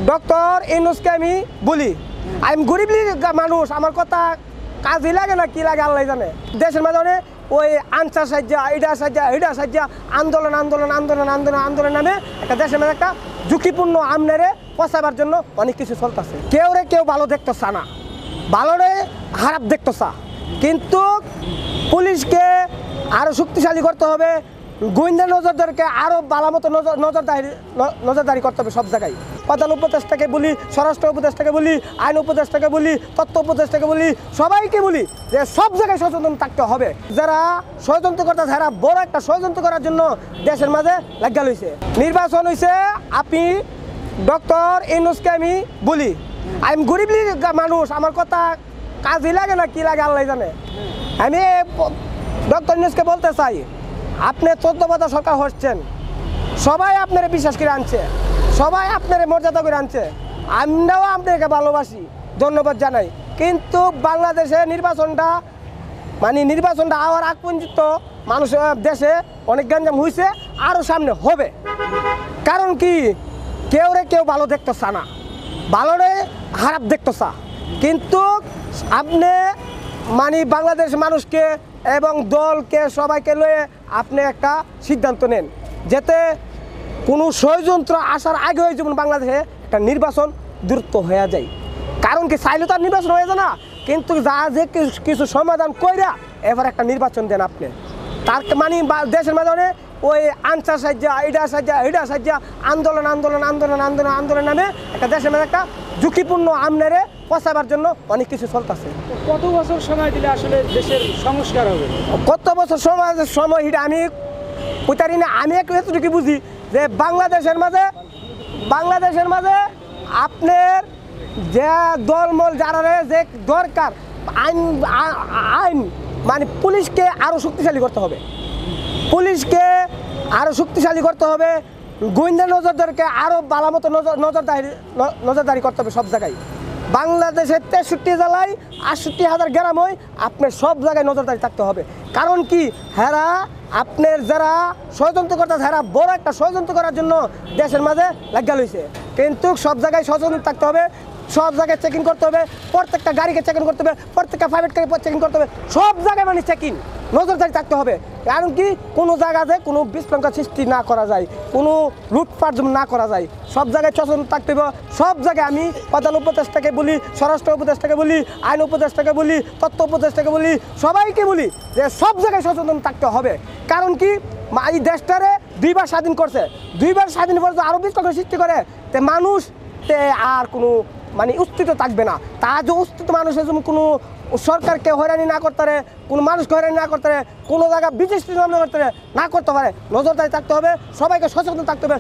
Doctor ইউনূসকে আমি বলি, আমি গরিবলি মানুষ, আমার কথা কাজই লাগে না কি লাগে আল্লাহ জানে। দেশের মাঝে ওই আনসার সাহায্যা এটা সাহায্যা আন্দোলন আন্দোলন আন্দোলন আন্দোলন আন্দোলন নামে একটা দেশের মাঝে একটা ঝুঁকিপূর্ণ আমনেরে পচাবার জন্য অনেক কিছু চলতেছে। কেউ ভালো দেখতেছে না, ভালোরে খারাপ দেখতেছে। কিন্তু পুলিশকে আরও শক্তিশালী করতে হবে, গোয়েন্দা নজরদারকে আরও ভালো মতো নজরদারি করতে হবে সব জায়গায়। প্রধান উপদেষ্টাকে বলি, স্বরাষ্ট্র উপদেষ্টাকে বলি, আইন উপদেষ্টাকে বলি, তথ্য উপদেষ্টাকে বলি, সবাইকে বলি যে সব জায়গায় সচেতন থাকতে হবে। যারা ষড়যন্ত্র করতে যারা বড় একটা ষড়যন্ত্র করার জন্য দেশের মাঝে লাগা লইছে। নির্বাচন হয়েছে, আপনি ডক্টর ইউনূসকে আমি বলি, আমি গরিবলি মানুষ, আমার কথা কাজই লাগে না কি লাগে আল্লাহ জানে। আমি ডক্টর ইউনূসকে বলতে চাই, আপনি 14 বছর সরকার হচ্ছেন, সবাই আপনারা বিশ্বাস করে আনছে, সবাই আপনারা মর্যাদা করে আনছে, আমরাও আপনাকে ভালোবাসি, ধন্যবাদ জানাই। কিন্তু বাংলাদেশে নির্বাচনটা হওয়ার আগ পর্যন্ত মানুষের দেশে অনেক গ্যাঞ্জাম হয়েছে, আরও সামনে হবে। কারণ কি কেউ ভালো দেখতেছে না, ভালোরে খারাপ দেখতেছে। কিন্তু আপনি বাংলাদেশ মানুষকে এবং দলকে সবাইকে লয়ে আপনি একটা সিদ্ধান্ত নেন, যাতে কোনো ষড়যন্ত্র আসার আগে যেমন বাংলাদেশে একটা নির্বাচন দ্রুত হয়ে যায়। কারণ কি চাইলে তো আর নির্বাচন হয়ে যায় না, কিন্তু যে কিছু সমাধান কইরা এবার একটা নির্বাচন দেন আপনি। তার দেশের মাঝে ওই আনসার সাহায্যা এটা সাহায্যা আন্দোলন আন্দোলন আন্দোলন আন্দোলন আন্দোলন নামে একটা দেশের মাঝে একটা ঝুঁকিপূর্ণ আমনেরে পচাবার জন্য অনেক কিছু চলতেছে। কত বছর সময় দিলে আসলে দেশের সংস্কার হবে? কত বছর সময় এটা আমি বুঝারি না। আমি এতটুকু বুঝি যে বাংলাদেশের মাঝে আপনার যে দলমল যারা যে দরকার আইন পুলিশকে আরও শক্তিশালী করতে হবে, গোয়েন্দা নজরদারকে আরও ভালো মতো নজরদারি করতে হবে সব জায়গায়। বাংলাদেশের 63 জেলায় 68,000 গ্রাম হয়, আপনার সব জায়গায় নজরদারি থাকতে হবে। কারণ কি আপনার যারা ষড়যন্ত্র করতে যারা বড় একটা ষড়যন্ত্র করার জন্য দেশের মাঝে লাগা লইছে। কিন্তু সব জায়গায় সচেতন থাকতে হবে, সব জায়গায় চেকিং করতে হবে, প্রত্যেকটা গাড়িকে চেকিং করতে হবে, প্রত্যেকটা প্রাইভেট গাড়ি চেকিং করতে হবে, সব জায়গায় চেকিং নজরদারি থাকতে হবে। কারণ কি কোনো জায়গাতে কোনো বিশৃঙ্খলা সৃষ্টি না করা যায়, কোনো লুটপাট না করা যায়, সব জায়গায় সচেতন থাকতে হবে। সব জায়গায় আমি প্রধান উপদেষ্টাকে বলি, স্বরাষ্ট্র উপদেষ্টাকে বলি, আইন উপদেষ্টাকে বলি, তথ্য উপদেষ্টাকে বলি, সবাইকে বলি যে সব জায়গায় সচেতন থাকতে হবে। কারণ কি এই দেশটারে 2 বার স্বাধীন করছে, 2 বার স্বাধীন করে আরও বিশৃঙ্খলা সৃষ্টি করে তে মানুষ আর কোনো অস্তিত্ব থাকবে না। তার যে অস্তিত্ব মানুষের যেমন কোনো সরকারকে হয়রানি না করতে পারে, কোনো মানুষকে হয়রানি না করতে পারে, কোনো জায়গায় বিশেষ না করতে পারে, নজরদারি থাকতে হবে, সবাইকে সচেতন থাকতে হবে।